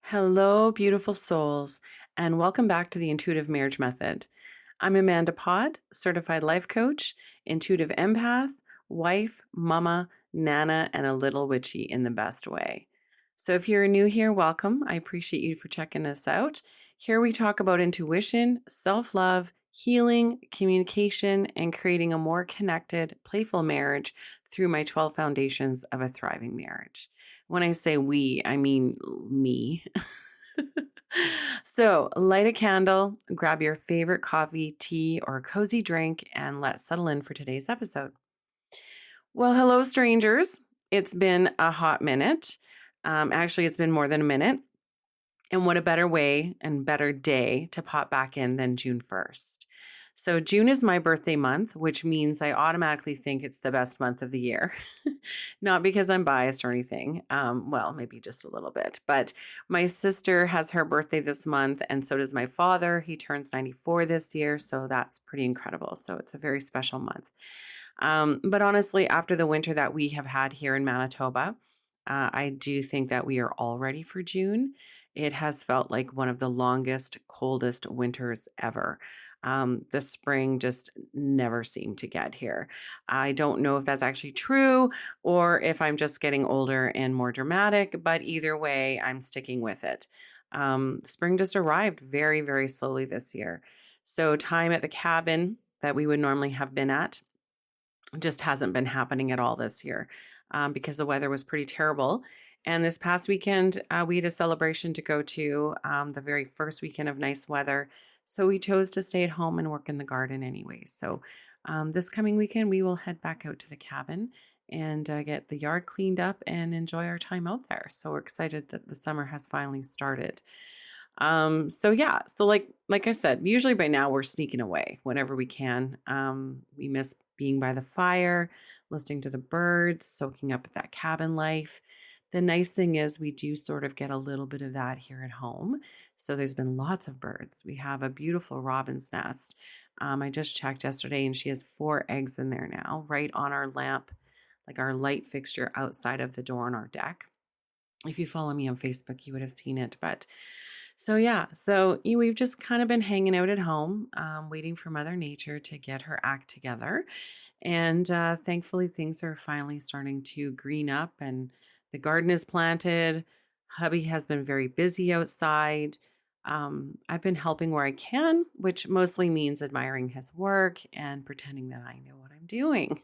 Hello, beautiful souls, and welcome back to the Intuitive Marriage Method. I'm Amanda Pod, certified life coach, intuitive empath, wife, mama, nana, and a little witchy in the best way. So if you're new here, welcome. I appreciate you for checking us out. Here we talk about intuition, self-love, healing, communication, and creating a more connected, playful marriage through my 12 foundations of a thriving marriage. When I say we, I mean me. So, light a candle, grab your favorite coffee, tea, or cozy drink, and let's settle in for today's episode. Well, hello, strangers. It's been a hot minute. Actually, it's been more than a minute. And what a better way and better day to pop back in than June 1st. So, June is my birthday month, which means I automatically think it's the best month of the year. Not because I'm biased or anything. Well, maybe just a little bit. But my sister has her birthday this month, and so does my father. He turns 94 this year. So, that's pretty incredible. So, it's a very special month. But honestly, after the winter that we have had here in Manitoba, I do think that we are all ready for June. It has felt like one of the longest, coldest winters ever. The spring just never seemed to get here. I don't know if that's actually true or if I'm just getting older and more dramatic, but either way, I'm sticking with it. Spring just arrived very, very slowly this year. So, time at the cabin that we would normally have been at just hasn't been happening at all this year because the weather was pretty terrible. And this past weekend, we had a celebration to go to, the very first weekend of nice weather. So we chose to stay at home and work in the garden anyway. So this coming weekend, we will head back out to the cabin and get the yard cleaned up and enjoy our time out there. So we're excited that the summer has finally started. So like I said, usually by now we're sneaking away whenever we can. We miss being by the fire, listening to the birds, soaking up that cabin life. The nice thing is we do sort of get a little bit of that here at home. So there's been lots of birds. We have a beautiful robin's nest. I just checked yesterday and she has 4 eggs in there now, right on our lamp, like our light fixture outside of the door on our deck. If you follow me on Facebook, you would have seen it. So we've just kind of been hanging out at home, waiting for Mother Nature to get her act together. And thankfully, things are finally starting to green up and the garden is planted. Hubby has been very busy outside. I've been helping where I can, which mostly means admiring his work and pretending that I know what I'm doing.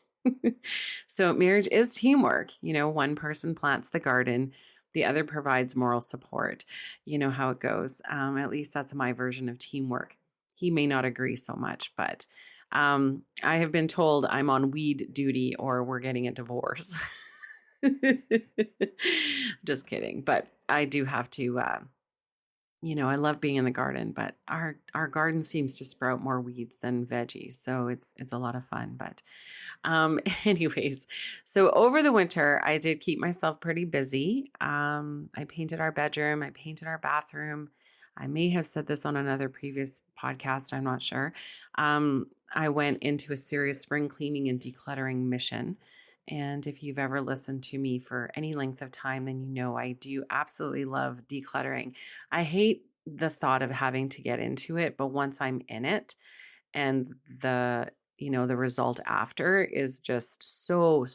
So, marriage is teamwork. One person plants the garden, the other provides moral support. You know how it goes. At least that's my version of teamwork. He may not agree so much, but I have been told I'm on weed duty or we're getting a divorce. Just kidding. But I do have to, I love being in the garden, but our garden seems to sprout more weeds than veggies. So it's a lot of fun. But anyways, so over the winter, I did keep myself pretty busy. I painted our bedroom, I painted our bathroom. I may have said this on another previous podcast, I'm not sure. I went into a serious spring cleaning and decluttering mission. And if you've ever listened to me for any length of time, then you know I do absolutely love decluttering. I hate the thought of having to get into it, but once I'm in it and the result after is just so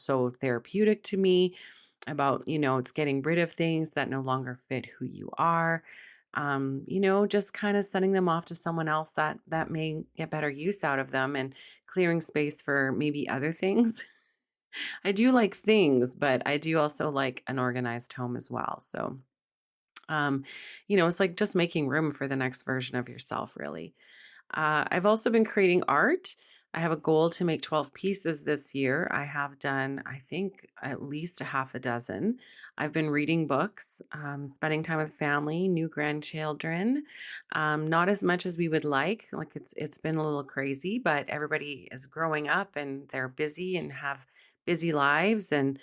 therapeutic to me about, it's getting rid of things that no longer fit who you are. Just kind of sending them off to someone else that may get better use out of them and clearing space for maybe other things. I do like things, but I do also like an organized home as well. So, it's like just making room for the next version of yourself, really. I've also been creating art. I have a goal to make 12 pieces this year. I have done, I think, at least a half a dozen. I've been reading books, spending time with family, new grandchildren. Not as much as we would like. Like it's been a little crazy, but everybody is growing up and they're busy and have busy lives. And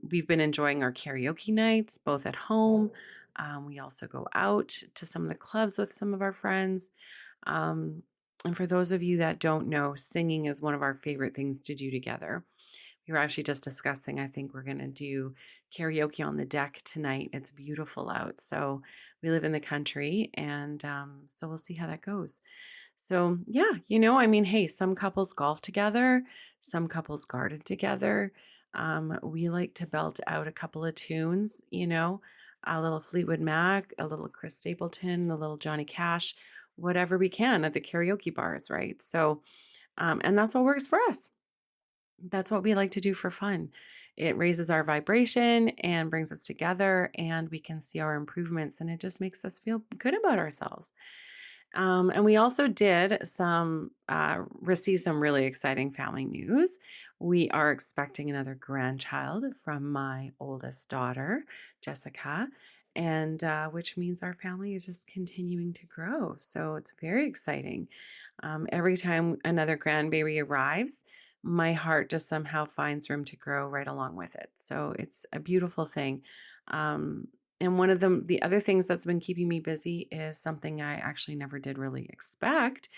we've been enjoying our karaoke nights, both at home. We also go out to some of the clubs with some of our friends. And for those of you that don't know, singing is one of our favorite things to do together. we were actually just discussing, I think we're going to do karaoke on the deck tonight. It's beautiful out. So we live in the country, and so we'll see how that goes. So, yeah, I mean, hey, some couples golf together, some couples garden together. We like to belt out a couple of tunes, a little Fleetwood Mac, a little Chris Stapleton, a little Johnny Cash, whatever we can at the karaoke bars, right? So, and that's what works for us. That's what we like to do for fun. It raises our vibration and brings us together, and we can see our improvements, and it just makes us feel good about ourselves. And we also receive some really exciting family news. We are expecting another grandchild from my oldest daughter, Jessica, and which means our family is just continuing to grow. So it's very exciting. Every time another grandbaby arrives, my heart just somehow finds room to grow right along with it. So it's a beautiful thing. And one of the other things that's been keeping me busy is something I actually never did really expect.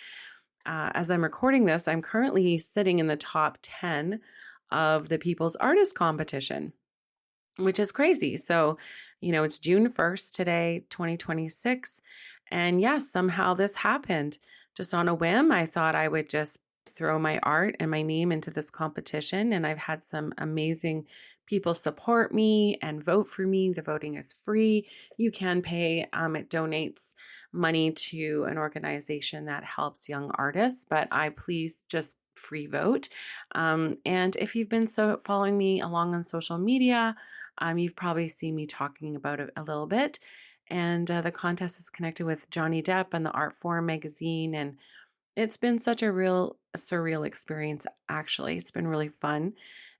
As I'm recording this, I'm currently sitting in the top 10 of the People's Artist Competition, which is crazy. So, it's June 1st today, 2026. And yes, somehow this happened just on a whim. I thought I would just throw my art and my name into this competition. And I've had some amazing people support me and vote for me. The voting is free. You can pay. It donates money to an organization that helps young artists, but I please just free vote. And if you've been following me along on social media, you've probably seen me talking about it a little bit. And the contest is connected with Johnny Depp and the Art Forum magazine. And it's been such a real surreal experience, actually. It's been really fun.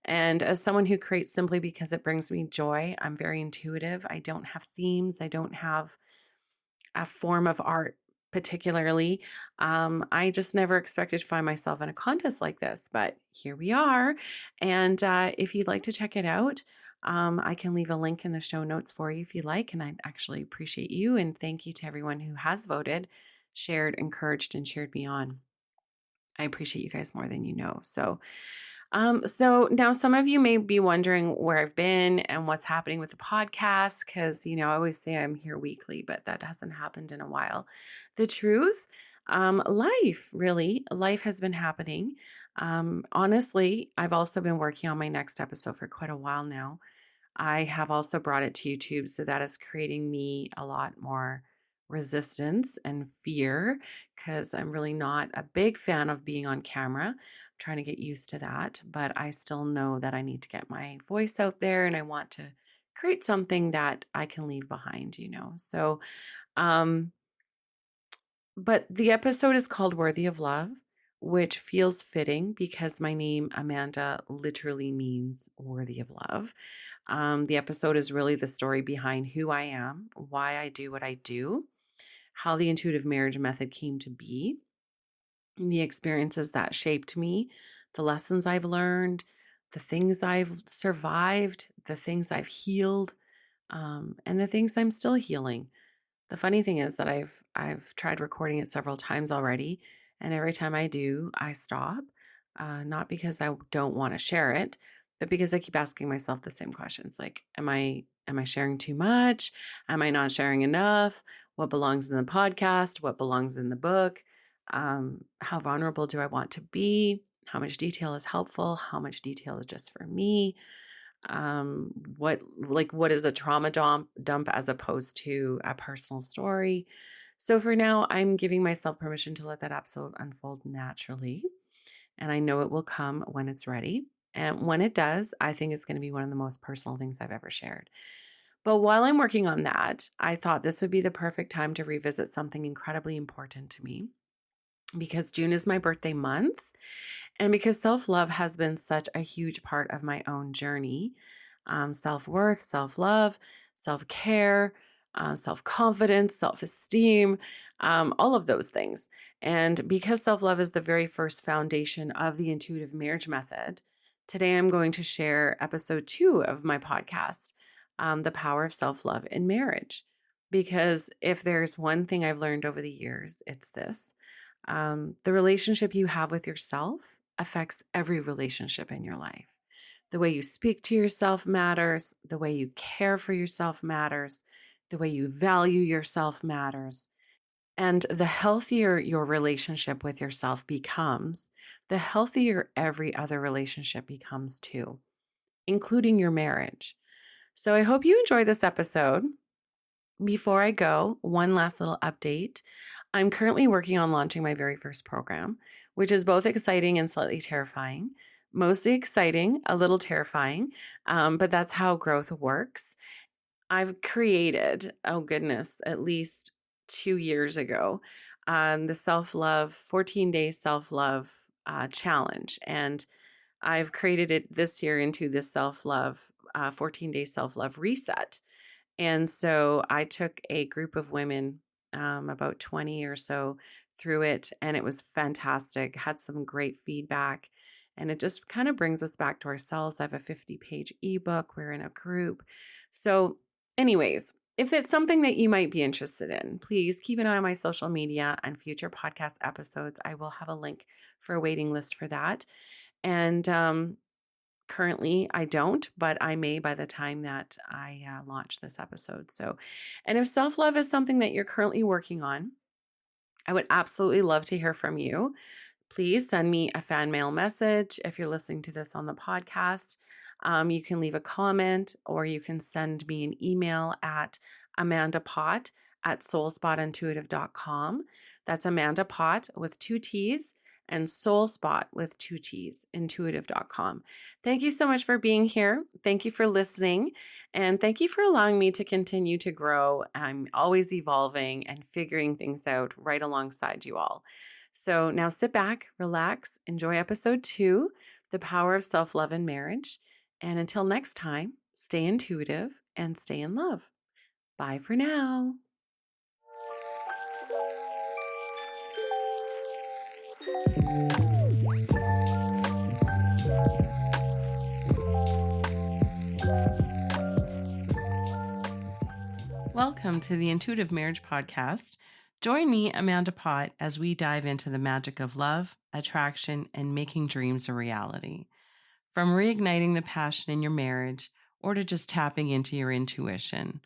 And as someone who creates simply because it brings me joy, I'm very intuitive. I don't have themes. I don't have a form of art particularly. I just never expected to find myself in a contest like this, but here we are. And if you'd like to check it out, I can leave a link in the show notes for you if you like. And I'd actually appreciate you. And thank you to everyone who has voted, shared, encouraged, and cheered me on. I appreciate you guys more than you know. So now some of you may be wondering where I've been and what's happening with the podcast, because, I always say I'm here weekly, but that hasn't happened in a while. The truth, life has been happening. Honestly, I've also been working on my next episode for quite a while now. I have also brought it to YouTube, so that is creating me a lot more resistance and fear because I'm really not a big fan of being on camera. I'm trying to get used to that, but I still know that I need to get my voice out there and I want to create something that I can leave behind. Um, but the episode is called Worthy of Love, which feels fitting because my name, Amanda, literally means worthy of love. The episode is really the story behind who I am, why I do what I do, how the intuitive marriage method came to be, the experiences that shaped me, the lessons I've learned, the things I've survived, the things I've healed, and the things I'm still healing. The funny thing is that I've tried recording it several times already, and every time I do, I stop. Not because I don't want to share it, but because I keep asking myself the same questions, like, am I sharing too much? Am I not sharing enough? What belongs in the podcast? What belongs in the book? How vulnerable do I want to be? How much detail is helpful? How much detail is just for me? What is a trauma dump as opposed to a personal story? So for now, I'm giving myself permission to let that episode unfold naturally. And I know it will come when it's ready. And when it does, I think it's going to be one of the most personal things I've ever shared. But while I'm working on that, I thought this would be the perfect time to revisit something incredibly important to me, because June is my birthday month, and because self-love has been such a huge part of my own journey. Self-worth, self-love, self-care, self-confidence, self-esteem, all of those things. And because self-love is the very first foundation of the intuitive marriage method, today I'm going to share episode 2 of my podcast, The Power of Self-Love in Marriage. Because if there's one thing I've learned over the years, it's this. The relationship you have with yourself affects every relationship in your life. The way you speak to yourself matters. The way you care for yourself matters. The way you value yourself matters. And the healthier your relationship with yourself becomes, the healthier every other relationship becomes too, including your marriage. So I hope you enjoy this episode. Before I go, one last little update. I'm currently working on launching my very first program, which is both exciting and slightly terrifying. Mostly exciting, a little terrifying, but that's how growth works. I've created, oh goodness, at least 2 years ago, the self love, 14-day self love challenge. And I've created it this year into the self love, 14-day self love reset. And so I took a group of women, about 20 or so, through it, and it was fantastic. Had some great feedback, and it just kind of brings us back to ourselves. I have a 50-page ebook. We're in a group. So, anyways, if it's something that you might be interested in, please keep an eye on my social media and future podcast episodes. I will have a link for a waiting list for that. And currently, I don't, but I may by the time that I launch this episode. So, and if self love is something that you're currently working on, I would absolutely love to hear from you. Please send me a fan mail message. If you're listening to this on the podcast, you can leave a comment or you can send me an email at amandapott@soulspotintuitive.com. That's Amanda Pott with 2 T's and soulspot with 2 T's, intuitive.com. Thank you so much for being here. Thank you for listening. And thank you for allowing me to continue to grow. I'm always evolving and figuring things out right alongside you all. So now sit back, relax, enjoy episode 2, The Power of Self-Love in Marriage. And until next time, stay intuitive and stay in love. Bye for now. Welcome to the Intuitive Marriage Podcast. Join me, Amanda Pott, as we dive into the magic of love, attraction, and making dreams a reality. From reigniting the passion in your marriage or to just tapping into your intuition.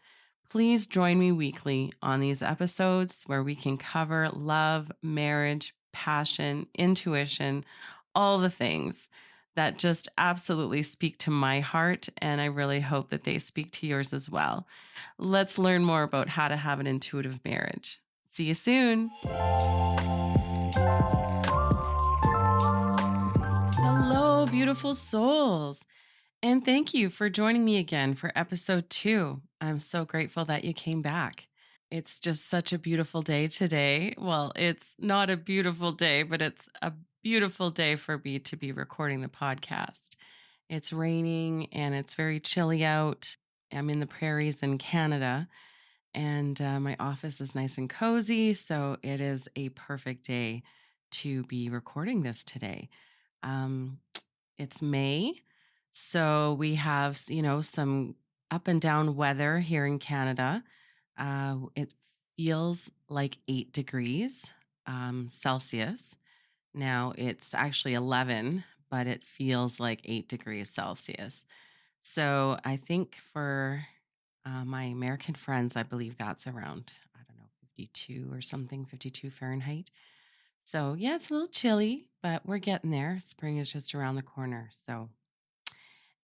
Please join me weekly on these episodes where we can cover love, marriage, passion, intuition, all the things that just absolutely speak to my heart. And I really hope that they speak to yours as well. Let's learn more about how to have an intuitive marriage. See you soon. Hello, beautiful souls. And thank you for joining me again for episode 2. I'm so grateful that you came back. It's just such a beautiful day today. Well, it's not a beautiful day, but it's a beautiful day for me to be recording the podcast. It's raining and it's very chilly out. I'm in the prairies in Canada, and my office is nice and cozy. So it is a perfect day to be recording this today. It's May. So we have, some up and down weather here in Canada. It feels like 8 degrees Celsius. Now it's actually 11, but it feels like 8 degrees Celsius. So I think for my American friends, I believe that's around, I don't know, 52 or something, 52 Fahrenheit. So yeah, it's a little chilly, but we're getting there. Spring is just around the corner. So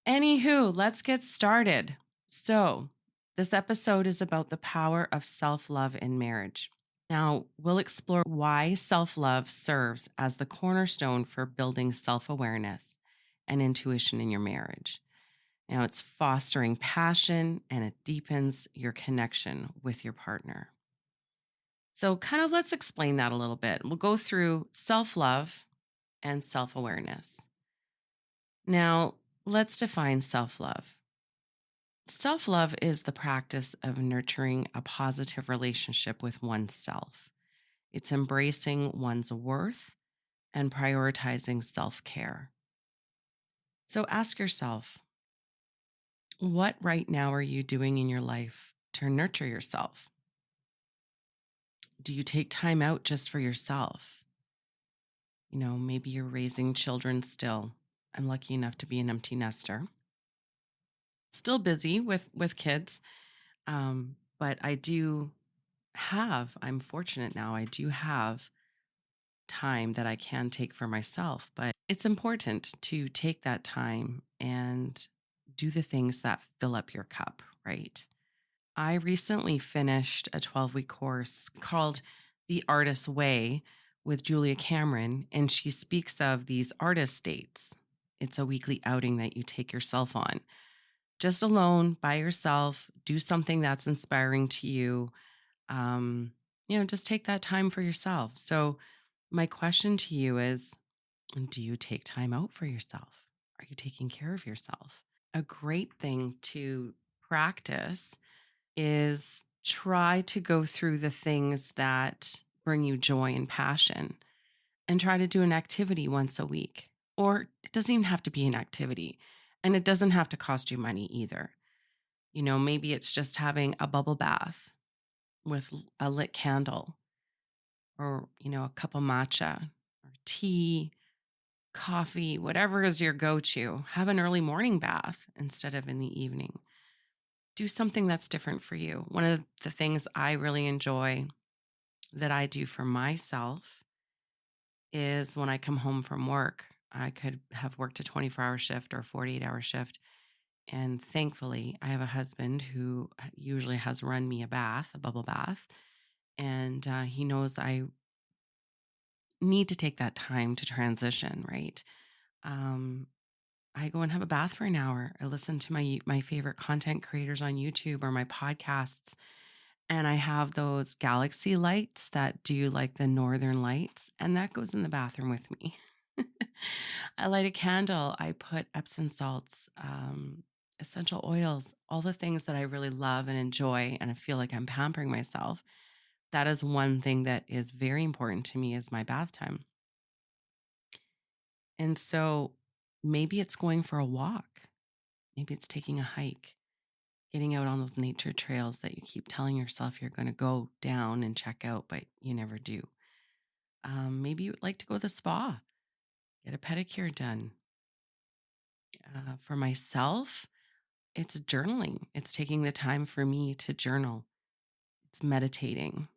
anywho, let's get started. So, this episode is about the power of self love in marriage. Now, we'll explore why self love serves as the cornerstone for building self awareness and intuition in your marriage. Now, it's fostering passion and it deepens your connection with your partner. So, kind of let's explain that a little bit. We'll go through self love and self awareness. Now, let's define self love. Self love is the practice of nurturing a positive relationship with oneself. It's embracing one's worth and prioritizing self care. So ask yourself, what right now are you doing in your life to nurture yourself? Do you take time out just for yourself? Maybe you're raising children still I'm lucky enough to be an empty nester. Still busy with kids, but I'm fortunate now. I do have time that I can take for myself, but it's important to take that time and do the things that fill up your cup, right? I recently finished a 12-week course called The Artist's Way with Julia Cameron, and she speaks of these artist dates. It's a weekly outing that you take yourself on, just alone by yourself. Do something that's inspiring to you. Um, just take that time for yourself. So, my question to you is, do you take time out for yourself? Are you taking care of yourself? A great thing to practice is try to go through the things that bring you joy and passion and try to do an activity once a week. Or it doesn't even have to be an activity, and it doesn't have to cost you money either. Maybe it's just having a bubble bath with a lit candle, or, a cup of matcha or tea, coffee, whatever is your go to. Have an early morning bath instead of in the evening. Do something that's different for you. One of the things I really enjoy that I do for myself is when I come home from work, I could have worked a 24-hour shift or 48-hour shift. And thankfully, I have a husband who usually has run me a bubble bath. And he knows I need to take that time to transition, right? Um, I go and have a bath for an hour. I listen to my favorite content creators on YouTube or my podcasts, and I have those galaxy lights that do like the northern lights, and that goes in the bathroom with me. I light a candle. I put Epsom salts, essential oils, all the things that I really love and enjoy, and I feel like I'm pampering myself. That is one thing that is very important to me is my bath time. And so maybe it's going for a walk. Maybe it's taking a hike, getting out on those nature trails that you keep telling yourself you're going to go down and check out, but you never do. Maybe you'd like to go to the spa, get a pedicure done. For myself, it's journaling. It's taking the time for me to journal. It's meditating.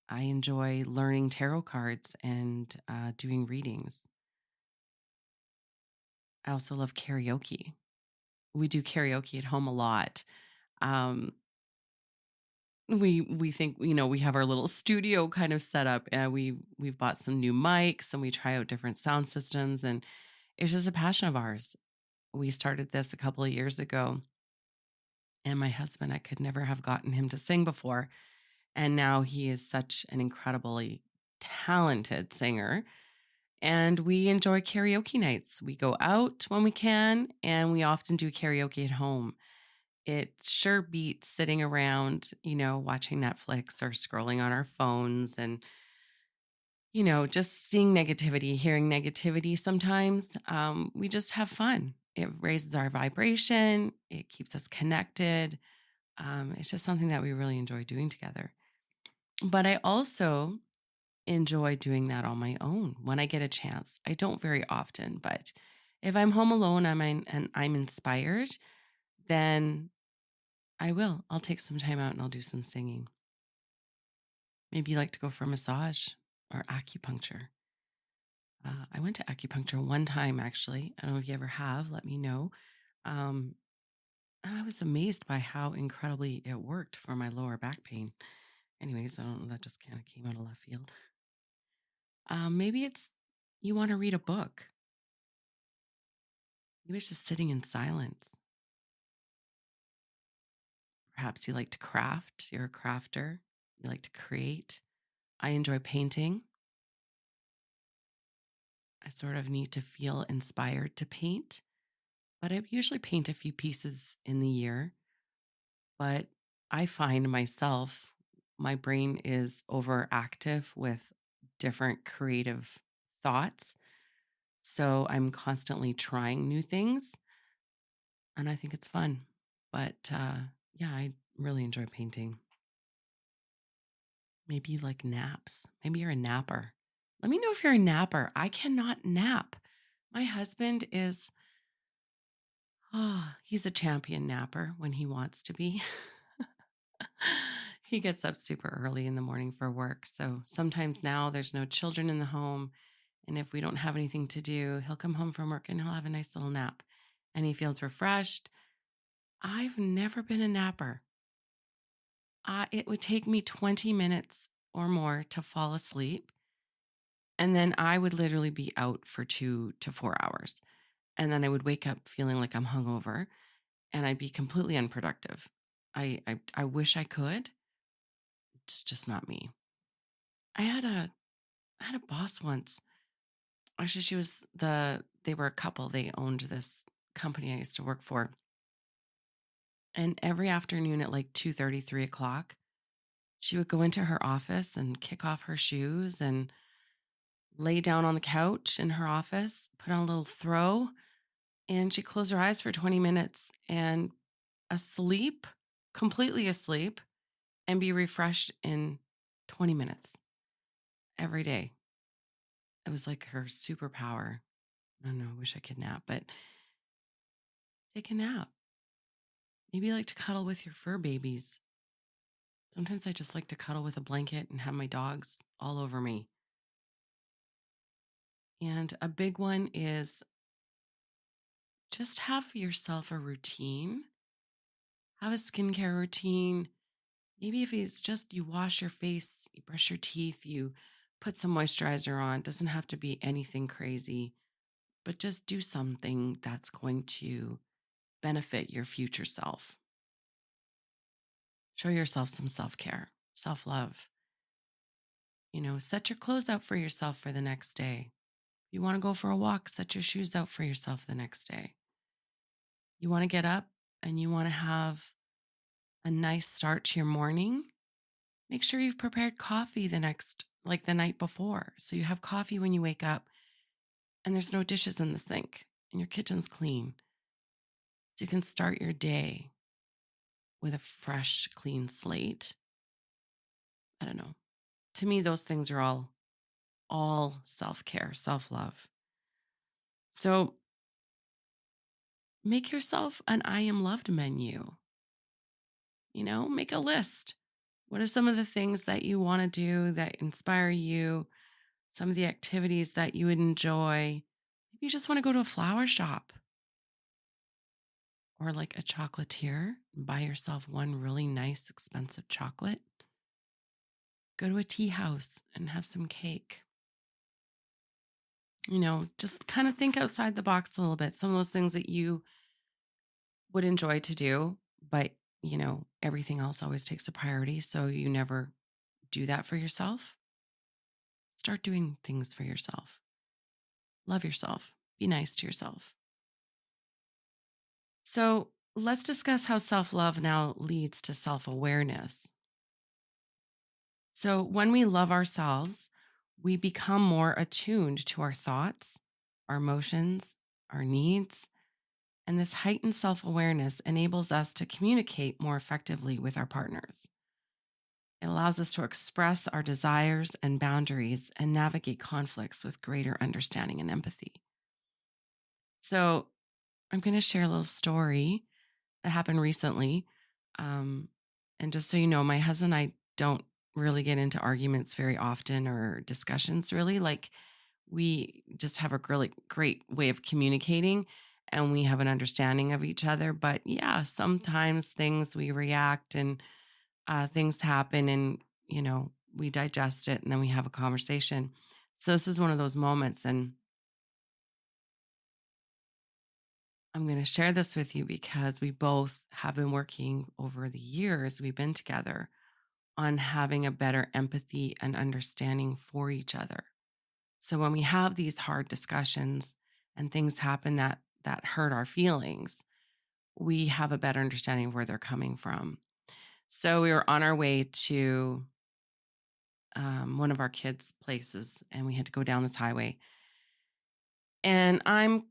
I enjoy learning tarot cards and doing readings. I also love karaoke. We do karaoke at home a lot. Um, we think, we have our little studio kind of set up, and we've bought some new mics and we try out different sound systems, and it's just a passion of ours. We started this a couple of years ago, and my husband, I could never have gotten him to sing before, and now he is such an incredibly talented singer. And we enjoy karaoke nights. We go out when we can, and we often do karaoke at home. It sure beats sitting around, watching Netflix or scrolling on our phones and, just seeing negativity, hearing negativity sometimes. We just have fun. It raises our vibration, it keeps us connected. It's just something that we really enjoy doing together. But I also enjoy doing that on my own when I get a chance. I don't very often, but if I'm home alone and I'm inspired, then I will. I'll take some time out and I'll do some singing. Maybe you like to go for a massage or acupuncture. I went to acupuncture one time, actually. I don't know if you ever have. Let me know. Um, and I was amazed by how incredibly it worked for my lower back pain. Anyways, I don't know. That just kind of came out of left field. Maybe it's you want to read a book. Maybe it's just sitting in silence. Perhaps you like to craft. You're a crafter. You like to create. I enjoy painting. I sort of need to feel inspired to paint, but I usually paint a few pieces in the year. But I find myself, my brain is overactive with different creative thoughts. So I'm constantly trying new things, and I think it's fun. But yeah, I really enjoy painting. Maybe you like naps. Maybe you're a napper. Let me know if you're a napper. I cannot nap. My husband is, oh, he's a champion napper when he wants to be. He gets up super early in the morning for work. So sometimes now there's no children in the home. And if we don't have anything to do, he'll come home from work and he'll have a nice little nap and he feels refreshed. I've never been a napper. It would take me 20 minutes or more to fall asleep. And then I would literally be out for 2 to 4 hours. And then I would wake up feeling like I'm hungover and I'd be completely unproductive. I wish I could. It's just not me. I had a I had a boss once. Actually, they were a couple. They owned this company I used to work for. And every afternoon at like 2:30, 3 o'clock, she would go into her office and kick off her shoes and lay down on the couch in her office, put on a little throw, and she'd close her eyes for 20 minutes and asleep, completely asleep, and be refreshed in 20 minutes every day. It was like her superpower. I don't know, I wish I could nap, but take a nap. Maybe you like to cuddle with your fur babies. Sometimes I just like to cuddle with a blanket and have my dogs all over me. And a big one is just have yourself a routine. Have a skincare routine. Maybe if it's just you wash your face, you brush your teeth, you put some moisturizer on, doesn't have to be anything crazy, but just do something that's going to benefit your future self. Show yourself some self care, self love. Set your clothes out for yourself for the next day. You want to go for a walk, set your shoes out for yourself the next day. You want to get up and you want to have a nice start to your morning. Make sure you've prepared coffee like the night before. So you have coffee when you wake up and there's no dishes in the sink and your kitchen's clean. So you can start your day with a fresh, clean slate. I don't know. To me, those things are all self-care, self-love. So make yourself an I am loved menu. Make a list. What are some of the things that you want to do that inspire you? Some of the activities that you would enjoy. Maybe you just want to go to a flower shop or like a chocolatier and buy yourself one really nice, expensive chocolate. Go to a tea house and have some cake. Just kind of think outside the box a little bit. Some of those things that you would enjoy to do, but everything else always takes a priority. So you never do that for yourself. Start doing things for yourself. Love yourself. Be nice to yourself. So let's discuss how self love now leads to self awareness. So when we love ourselves, we become more attuned to our thoughts, our emotions, our needs. And this heightened self awareness enables us to communicate more effectively with our partners. It allows us to express our desires and boundaries and navigate conflicts with greater understanding and empathy. So, I'm going to share a little story that happened recently. Um, and just so you know, my husband and I don't really get into arguments very often or discussions, really. Like, we just have a really great way of communicating and we have an understanding of each other. But yeah, sometimes things we react and things happen and, we digest it and then we have a conversation. So, this is one of those moments. And I'm going to share this with you because we both have been working over the years we've been together on having a better empathy and understanding for each other. So when we have these hard discussions and things happen that hurt our feelings, we have a better understanding of where they're coming from. So we were on our way to one of our kids' places, and we had to go down this highway. And I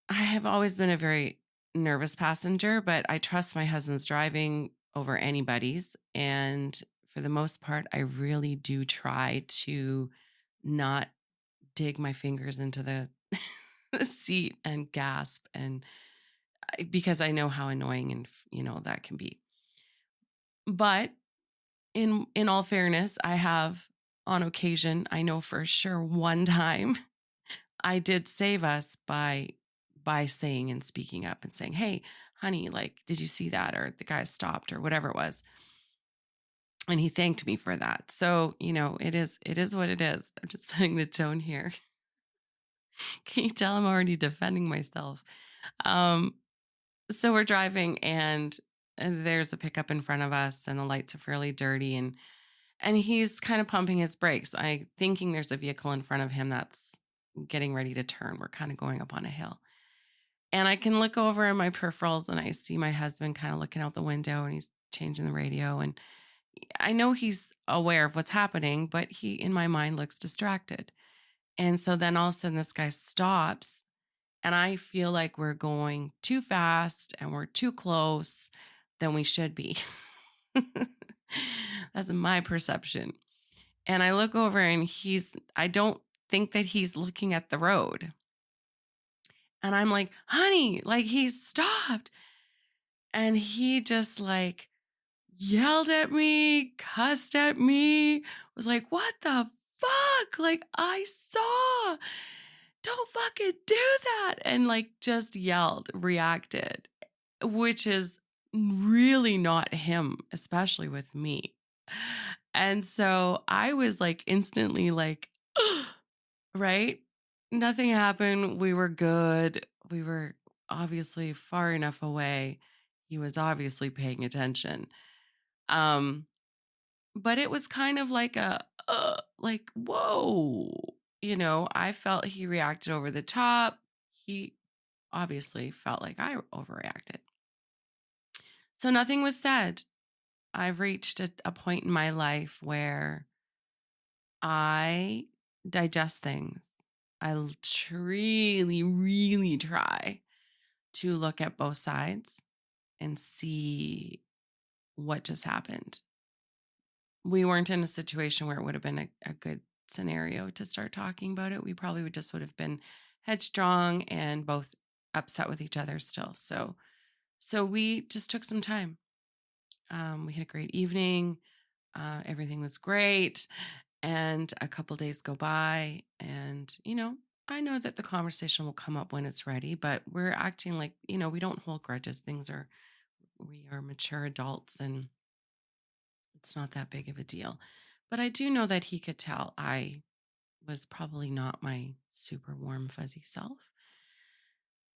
have always been a very nervous passenger, but I trust my husband's driving over anybody's. And for the most part, I really do try to not dig my fingers into the the seat and gasp, and because I know how annoying and that can be. But in all fairness, I have on occasion, I know for sure one time I did save us by saying and speaking up and saying, "Hey, honey, like, did you see that?" Or the guy stopped or whatever it was. And he thanked me for that. So, it is what it is. I'm just setting the tone here. Can you tell I'm already defending myself? Um, so we're driving and there's a pickup in front of us and the lights are fairly dirty and he's kind of pumping his brakes. I thinking there's a vehicle in front of him that's getting ready to turn. We're kind of going up on a hill. And I can look over in my peripherals and I see my husband kind of looking out the window and he's changing the radio. And I know he's aware of what's happening, but he, in my mind, looks distracted. And so then all of a sudden, this guy stops, and I feel like we're going too fast and we're too close than we should be. That's my perception. And I look over, and I don't think that he's looking at the road. And I'm like, honey, like he's stopped. And he just like yelled at me, cussed at me, was like, "What the fuck? Like, I saw. Don't fucking do that." And like just yelled, reacted, which is really not him, especially with me. And so I was like instantly like, right? Nothing happened. We were good. We were obviously far enough away. He was obviously paying attention. Um, but it was kind of like like, whoa. I felt he reacted over the top. He obviously felt like I overreacted. So nothing was said. I've reached a point in my life where I digest things. Really, really try to look at both sides and see what just happened. We weren't in a situation where it would have been a good scenario to start talking about it. We probably would have been headstrong and both upset with each other still. So we just took some time. We had a great evening. Everything was great. And a couple days go by, and I know that the conversation will come up when it's ready, but we're acting like we don't hold grudges. We are mature adults, and it's not that big of a deal. But I do know that he could tell I was probably not my super warm, fuzzy self.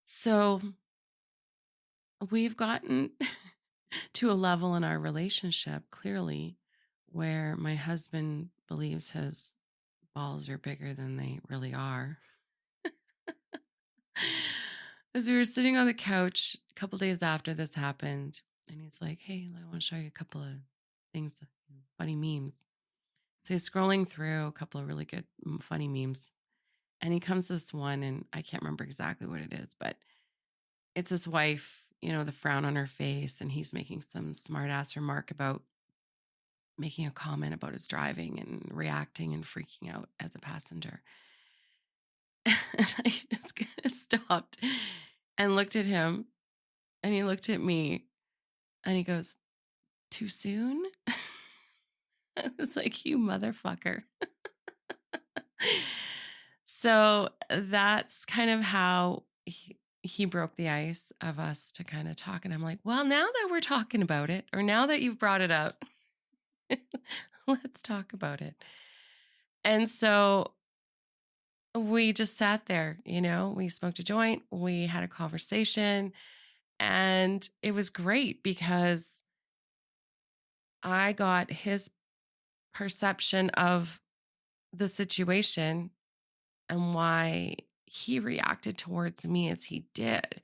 So we've gotten to a level in our relationship, clearly, where my husband believes his balls are bigger than they really are. As we were sitting on the couch a couple days after this happened, and he's like, "Hey, I want to show you a couple of things, funny memes." So he's scrolling through a couple of really good, funny memes. And he comes to this one, and I can't remember exactly what it is, but it's his wife, the frown on her face, and he's making some smart ass remark about making a comment about his driving and reacting and freaking out as a passenger. And I just kind of stopped and looked at him, and he looked at me, and he goes, "Too soon?" I was like, "You motherfucker." So that's kind of how he broke the ice of us to kind of talk. And I'm like, well, now that we're talking about it, or now that you've brought it up, let's talk about it. And so we just sat there, we smoked a joint, we had a conversation, and it was great because I got his perception of the situation and why he reacted towards me as he did.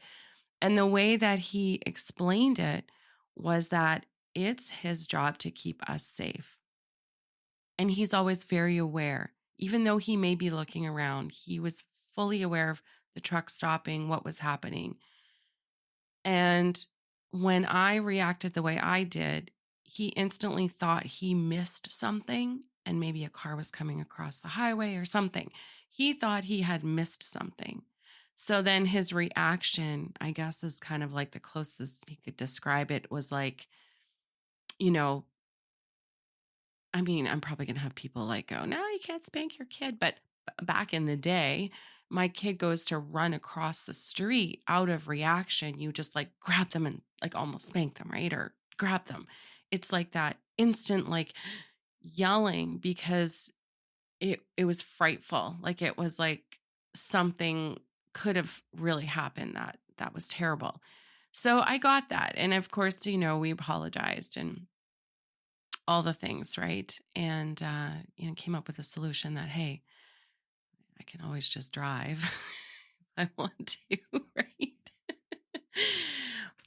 And the way that he explained it was that it's his job to keep us safe. And he's always very aware. Even though he may be looking around, he was fully aware of the truck stopping, what was happening. And when I reacted the way I did, he instantly thought he missed something and maybe a car was coming across the highway or something. He thought he had missed something. So then his reaction, I guess, is kind of like the closest he could describe it was like, you know, I mean, I'm probably gonna have people like go, no, you can't spank your kid. But back in the day, my kid goes to run across the street out of reaction. You just like grab them and like almost spank them, right? Or grab them. It's like that instant like yelling because it was frightful. Like it was like something could have really happened that was terrible. So I got that. And of course, we apologized and all the things, right? And came up with a solution that, hey, I can always just drive if I want to, right?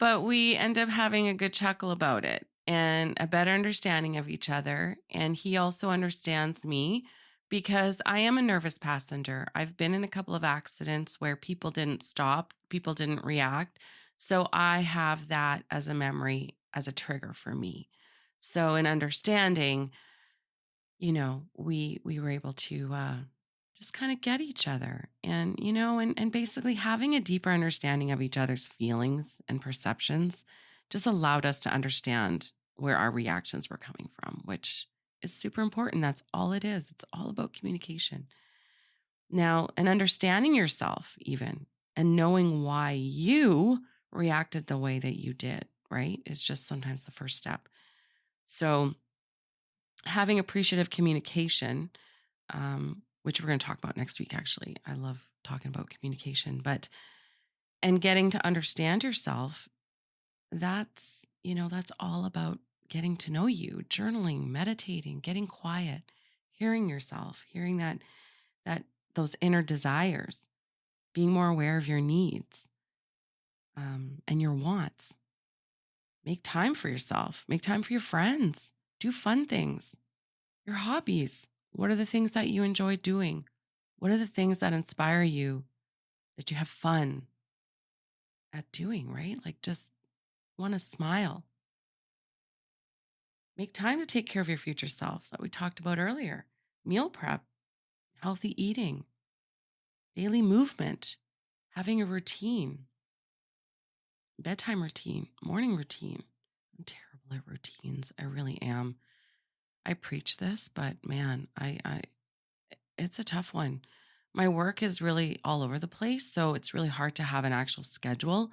But we end up having a good chuckle about it and a better understanding of each other. And he also understands me because I am a nervous passenger. I've been in a couple of accidents where people didn't stop, people didn't react. So I have that as a memory, as a trigger for me. So, in understanding, we were able to just kind of get each other and and basically having a deeper understanding of each other's feelings and perceptions just allowed us to understand where our reactions were coming from, which is super important. That's all it is. It's all about communication. Now, and understanding yourself even and knowing why you reacted the way that you did, right? Is just sometimes the first step. So, having appreciative communication, which we're going to talk about next week, actually. I love talking about communication, but and getting to understand yourself, that's all about getting to know you, journaling, meditating, getting quiet, hearing yourself, hearing that those inner desires, being more aware of your needs and your wants. Make time for yourself, make time for your friends, do fun things. Your hobbies. What are the things that you enjoy doing? What are the things that inspire you that you have fun at doing, right? Like just want to smile. Make time to take care of your future self that we talked about earlier. Meal prep, healthy eating, daily movement, having a routine, bedtime routine, morning routine. I'm terrible at routines. I really am. I preach this, but man, I it's a tough one. My work is really all over the place, so it's really hard to have an actual schedule.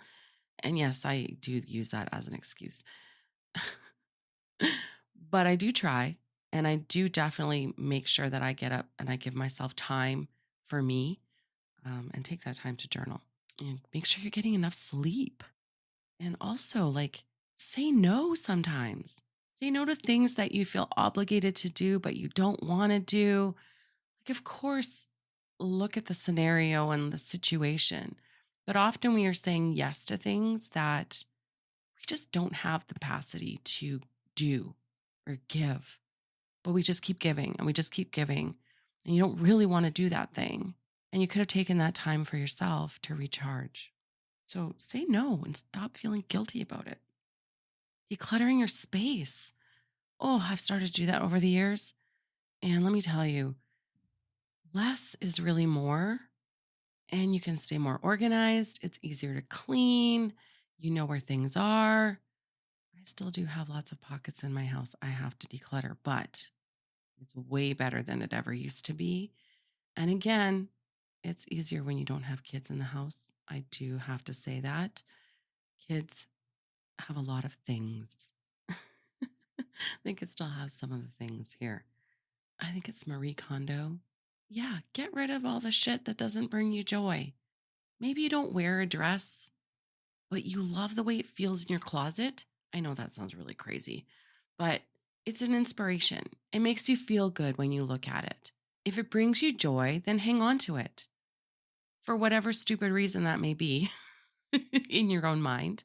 And yes, I do use that as an excuse. But I do try, and I do definitely make sure that I get up and I give myself time for me, and take that time to journal and make sure you're getting enough sleep. And also, like, say no sometimes. Say no to things that you feel obligated to do, but you don't want to do. Like, of course, look at the scenario and the situation. But often we are saying yes to things that we just don't have the capacity to do or give. But we just keep giving and we just keep giving. And you don't really want to do that thing. And you could have taken that time for yourself to recharge. So say no and stop feeling guilty about it. Decluttering your space. Oh, I've started to do that over the years. And let me tell you, less is really more and you can stay more organized. It's easier to clean. You know where things are. I still do have lots of pockets in my house I have to declutter, but it's way better than it ever used to be. And again, it's easier when you don't have kids in the house. I do have to say that. Kids have a lot of things. They could still have some of the things here. I think it's Marie Kondo. Yeah, get rid of all the shit that doesn't bring you joy. Maybe you don't wear a dress, but you love the way it feels in your closet. I know that sounds really crazy, but it's an inspiration. It makes you feel good when you look at it. If it brings you joy, then hang on to it for whatever stupid reason that may be in your own mind.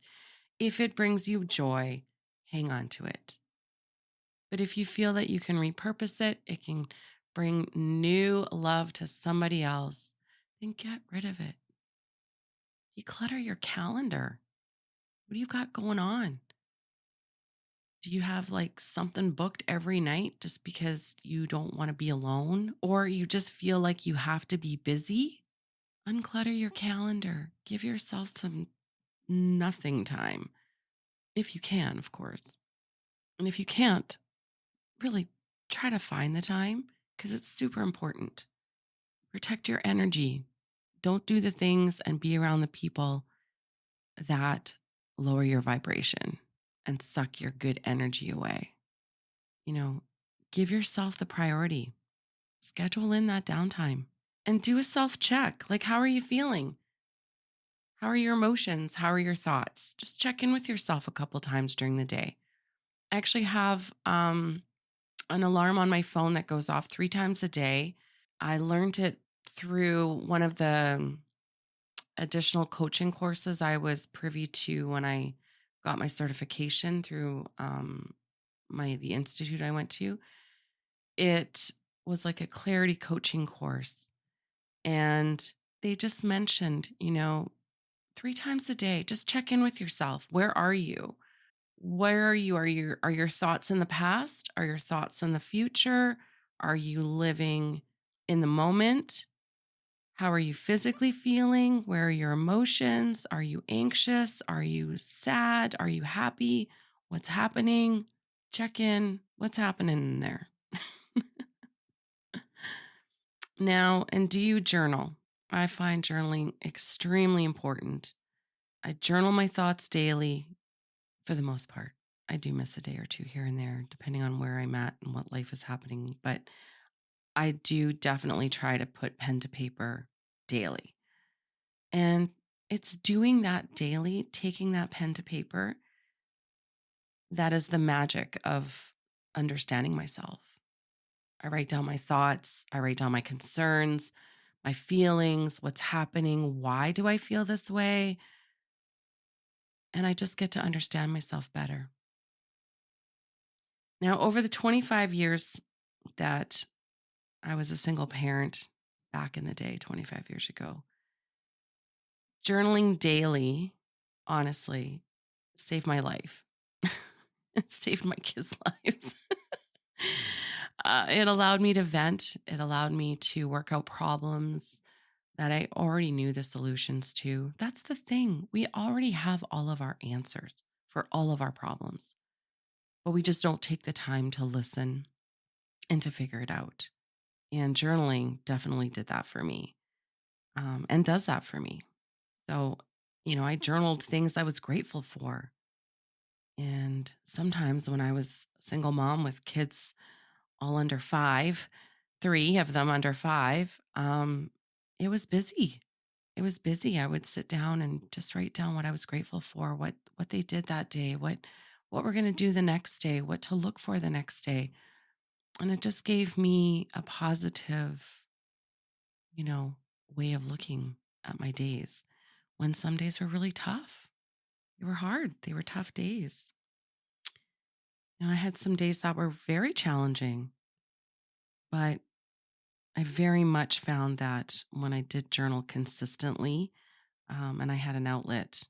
If it brings you joy, hang on to it. But if you feel that you can repurpose it, it can bring new love to somebody else, then get rid of it. Declutter your calendar. What do you got going on? Do you have like something booked every night just because you don't want to be alone or you just feel like you have to be busy? Unclutter your calendar. Give yourself some nothing time if you can, of course. And if you can't, really try to find the time because it's super important. Protect your energy. Don't do the things and be around the people that lower your vibration and suck your good energy away. You know, give yourself the priority. Schedule in that downtime and do a self check. Like, how are you feeling? How are your emotions? How are your thoughts? Just check in with yourself a couple times during the day. I actually have an alarm on my phone that goes off 3 times a day. I learned it through one of the additional coaching courses I was privy to when I got my certification through the institute I went to. It was like a clarity coaching course, and they just mentioned, 3 times a day, just check in with yourself. Where are you? Where are you? Are your thoughts in the past? Are your thoughts in the future? Are you living in the moment? How are you physically feeling? Where are your emotions? Are you anxious? Are you sad? Are you happy? What's happening? Check in. What's happening in there? Now, and do you journal? I find journaling extremely important. I journal my thoughts daily for the most part. I do miss a day or two here and there, depending on where I'm at and what life is happening. But I do definitely try to put pen to paper daily. And it's doing that daily, taking that pen to paper, that is the magic of understanding myself. I write down my thoughts, I write down my concerns, my feelings, what's happening, why do I feel this way? And I just get to understand myself better. Now, over the 25 years that I was a single parent back in the day, 25 years ago, journaling daily, honestly, saved my life. It saved my kids' lives. It allowed me to vent. It allowed me to work out problems that I already knew the solutions to. That's the thing. We already have all of our answers for all of our problems, but we just don't take the time to listen and to figure it out. And journaling definitely did that for me, and does that for me. So, I journaled things I was grateful for. And sometimes when I was a single mom with kids all under 5, 3 of them under 5, it was busy. It was busy. I would sit down and just write down what I was grateful for, what they did that day, what we're going to do the next day, what to look for the next day. And it just gave me a positive, you know, way of looking at my days when some days were really tough. They were hard. They were tough days. I had some days that were very challenging, but I very much found that when I did journal consistently, and I had an outlet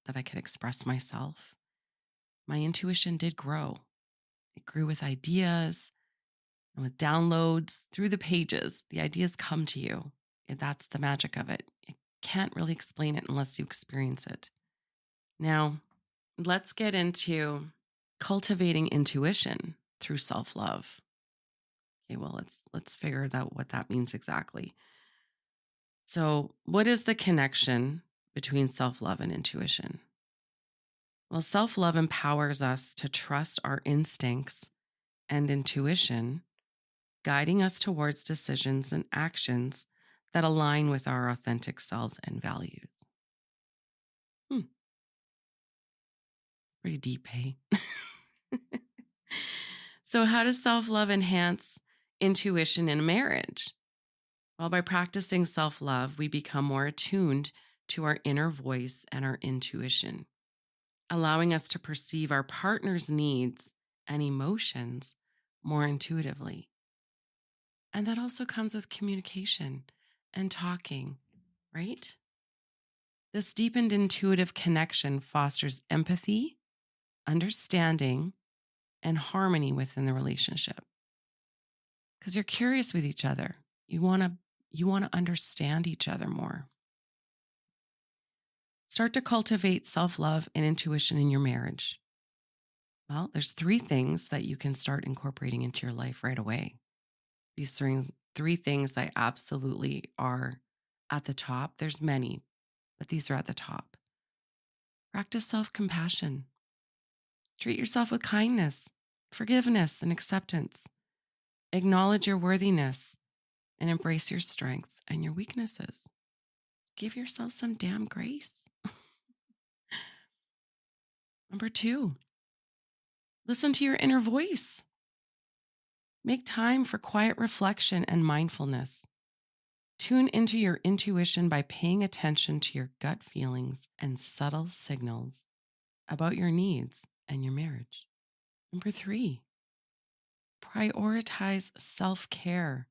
that I could express myself, my intuition did grow. It grew with ideas and with downloads through the pages. The ideas come to you. And that's the magic of it. You can't really explain it unless you experience it. Now, let's get into cultivating intuition through self-love. Okay, well, let's figure out what that means exactly. So, what is the connection between self-love and intuition? Well, self-love empowers us to trust our instincts and intuition, guiding us towards decisions and actions that align with our authentic selves and values. Hmm, pretty deep, hey? So, how does self-love enhance intuition in a marriage? Well, by practicing self love, we become more attuned to our inner voice and our intuition, allowing us to perceive our partner's needs and emotions more intuitively. And that also comes with communication and talking, right? This deepened intuitive connection fosters empathy, understanding, and harmony within the relationship because you're curious with each other. You want to You want to understand each other more. Start to cultivate self love and intuition in your marriage. Well, there's three things that you can start incorporating into your life right away. These three things I absolutely are at the top. There's many, but these are at the top. Practice self compassion. Treat yourself with kindness, forgiveness, and acceptance. Acknowledge your worthiness and embrace your strengths and your weaknesses. Give yourself some damn grace. Number two, listen to your inner voice. Make time for quiet reflection and mindfulness. Tune into your intuition by paying attention to your gut feelings and subtle signals about your needs and your marriage. Number three, prioritize self care.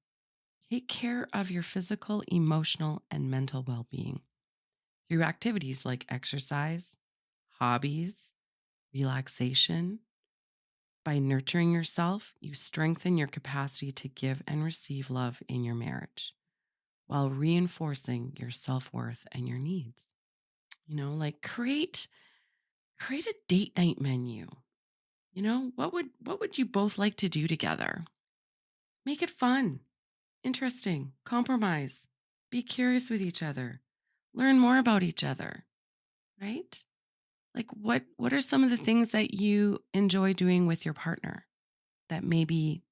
Take care of your physical, emotional, and mental well being through activities like exercise, hobbies, relaxation. By nurturing yourself, you strengthen your capacity to give and receive love in your marriage while reinforcing your self-worth and your needs. Like create a date night menu. What would you both like to do together? Make it fun, interesting, compromise. Be curious with each other. Learn more about each other, right? Like what are some of the things that you enjoy doing with your partner that maybe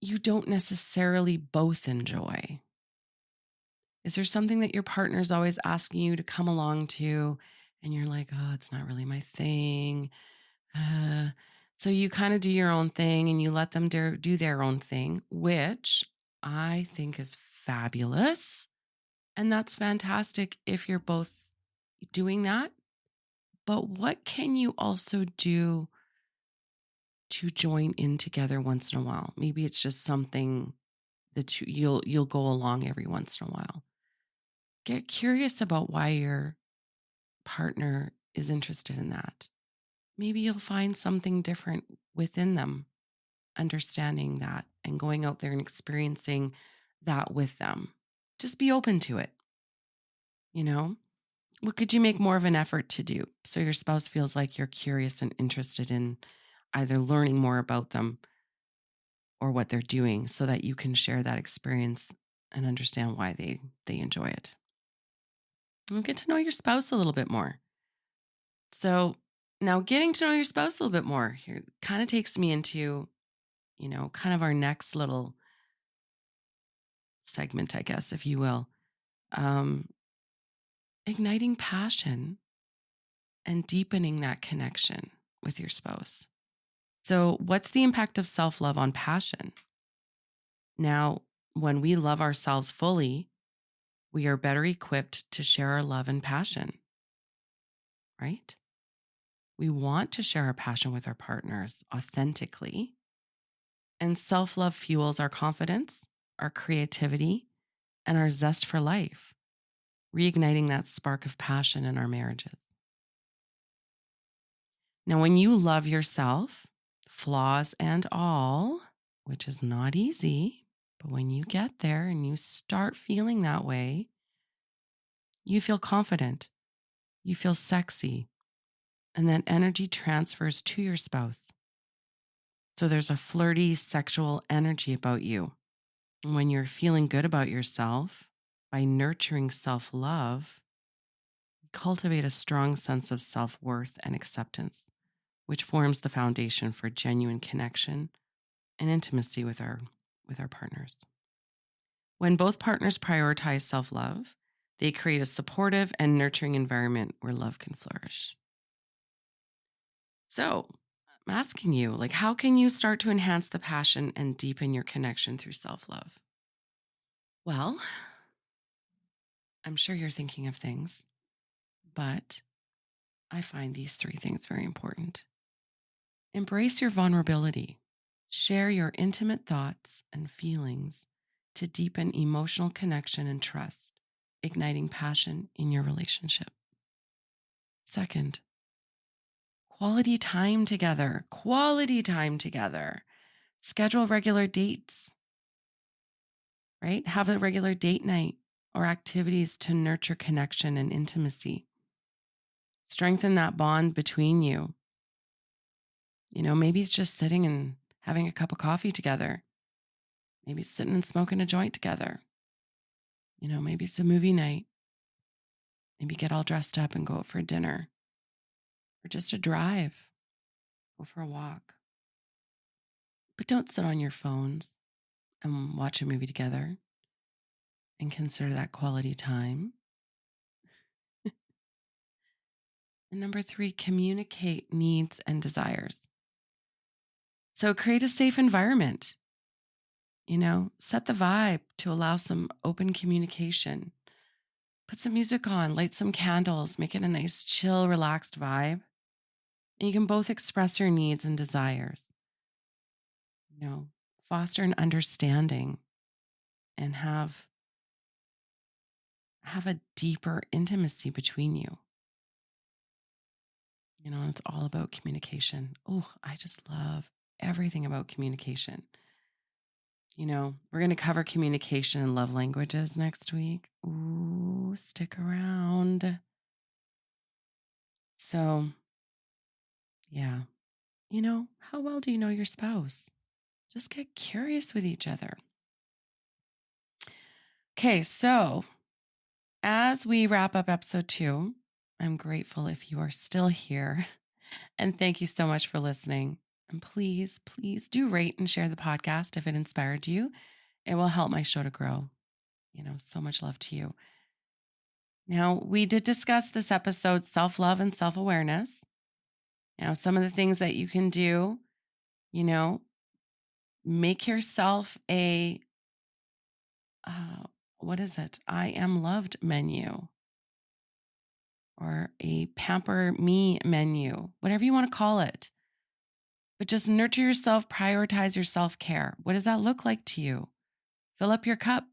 you don't necessarily both enjoy? Is there something that your partner's always asking you to come along to and you're like, "Oh, it's not really my thing." Uh, so you kind of do your own thing and you let them do their own thing, which I think is fabulous. And that's fantastic if you're both doing that. But what can you also do to join in together once in a while? Maybe it's just something that you'll go along every once in a while. Get curious about why your partner is interested in that. Maybe you'll find something different within them, understanding that and going out there and experiencing that with them. Just be open to it, you know? What could you make more of an effort to do so your spouse feels like you're curious and interested in either learning more about them or what they're doing so that you can share that experience and understand why they enjoy it? And get to know your spouse a little bit more. So now getting to know your spouse a little bit more here kind of takes me into, kind of our next little segment, I guess, if you will. Um, Igniting passion and deepening that connection with your spouse. So, what's the impact of self love on passion? Now, when we love ourselves fully, we are better equipped to share our love and passion, right? We want to share our passion with our partners authentically. And self love fuels our confidence, our creativity, and our zest for life, reigniting that spark of passion in our marriages. Now, when you love yourself, flaws and all, which is not easy, but when you get there and you start feeling that way, you feel confident, you feel sexy, and that energy transfers to your spouse. So there's a flirty sexual energy about you. And when you're feeling good about yourself, by nurturing self love, cultivate a strong sense of self worth and acceptance, which forms the foundation for genuine connection and intimacy with our partners. When both partners prioritize self-love, they create a supportive and nurturing environment where love can flourish. So, I'm asking you, like, how can you start to enhance the passion and deepen your connection through self-love? Well, I'm sure you're thinking of things, but I find these three things very important. Embrace your vulnerability. Share your intimate thoughts and feelings to deepen emotional connection and trust, igniting passion in your relationship. Second, quality time together. Quality time together. Schedule regular dates. right? Have a regular date night or activities to nurture connection and intimacy. Strengthen that bond between you. Maybe it's just sitting and having a cup of coffee together. Maybe it's sitting and smoking a joint together. Maybe it's a movie night. Maybe get all dressed up and go out for dinner or just a drive, go for a walk. But don't sit on your phones and watch a movie together and consider that quality time. And number three, communicate needs and desires. So create a safe environment, set the vibe to allow some open communication. Put some music on, light some candles, make it a nice, chill, relaxed vibe. And you can both express your needs and desires. You know, foster an understanding and have a deeper intimacy between you. It's all about communication. Oh, I just love everything about communication. We're going to cover communication and love languages next week. Ooh, stick around. So, yeah. How well do you know your spouse? Just get curious with each other. Okay, so as we wrap up episode 2, I'm grateful if you are still here. And thank you so much for listening. And please, please do rate and share the podcast if it inspired you. It will help my show to grow. So much love to you. Now, we did discuss this episode self love and self awareness. Now, some of the things that you can do, you know, make yourself a, what is it? I am loved menu or a pamper me menu, whatever you want to call it. But just nurture yourself, prioritize your self care. What does that look like to you? Fill up your cup,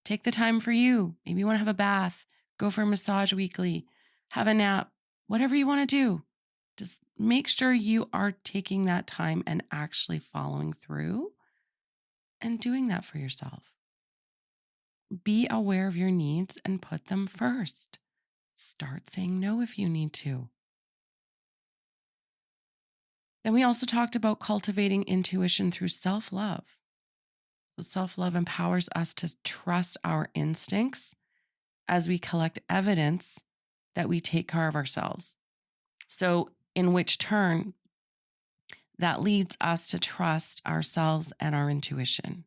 take the time for you. Maybe you want to have a bath, go for a massage weekly, have a nap, whatever you want to do. Just make sure you are taking that time and actually following through and doing that for yourself. Be aware of your needs and put them first. Start saying no if you need to. Then we also talked about cultivating intuition through self love. So, self love empowers us to trust our instincts as we collect evidence that we take care of ourselves. So, in which turn, that leads us to trust ourselves and our intuition.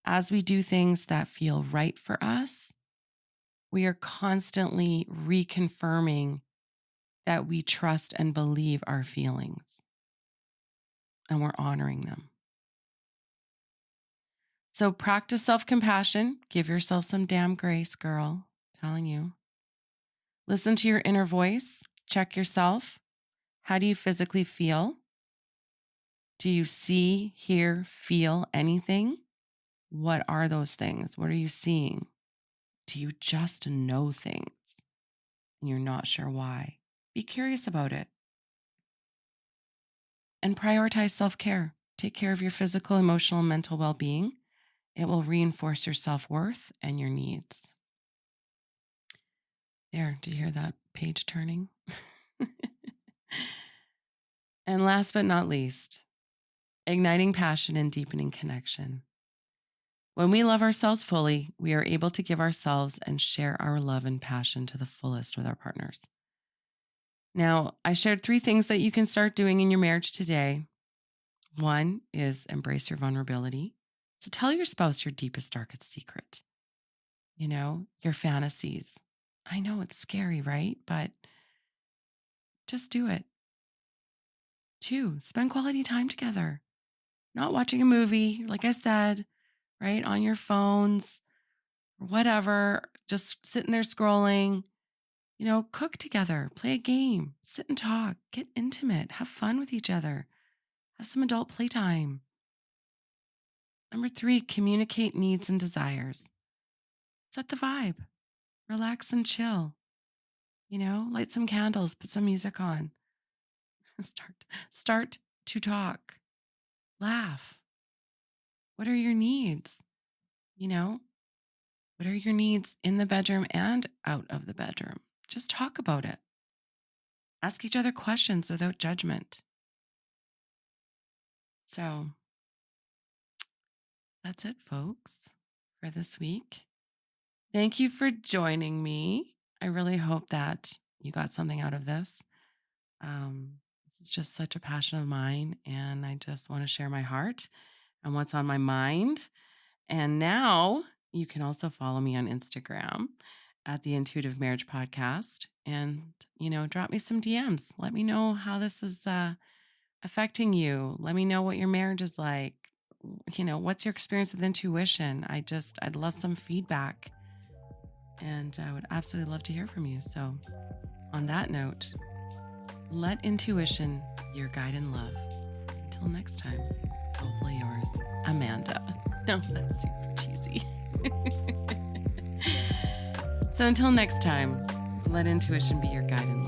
As we do things that feel right for us, we are constantly reconfirming that we trust and believe our feelings and we're honoring them. So practice self compassion. Give yourself some damn grace, girl. I'm telling you. Listen to your inner voice. Check yourself. How do you physically feel? Do you see, hear, feel anything? What are those things? What are you seeing? Do you just know things and you're not sure why? Be curious about it. And prioritize self care. Take care of your physical, emotional, and mental well being. It will reinforce your self worth and your needs. There, do you hear that page turning? And last but not least, igniting passion and deepening connection. When we love ourselves fully, we are able to give ourselves and share our love and passion to the fullest with our partners. Now, I shared 3 things that you can start doing in your marriage today. One is embrace your vulnerability. So tell your spouse your deepest, darkest secret, your fantasies. I know it's scary, right? But just do it. 2, spend quality time together, not watching a movie, like I said, right? On your phones or whatever, just sitting there scrolling. Cook together, play a game, sit and talk, get intimate, have fun with each other, have some adult playtime. Number 3, communicate needs and desires. Set the vibe, relax and chill. Light some candles, put some music on. Start to talk, laugh, What are your needs? You know, what are your needs in the bedroom and out of the bedroom? Just talk about it. Ask each other questions without judgment. So that's it, folks, for this week. Thank you for joining me. I really hope that you got something out of this. This is just such a passion of mine, and I just want to share my heart and what's on my mind. And now you can also follow me on Instagram at the Intuitive Marriage Podcast and, drop me some DMs. Let me know how this is affecting you. Let me know what your marriage is like. What's your experience with intuition? I'd love some feedback, and I would absolutely love to hear from you. So, on that note, let intuition be your guide in love. Until next time, soulfully yours, Amanda. No, that's super cheesy. So until next time, let intuition be your guide in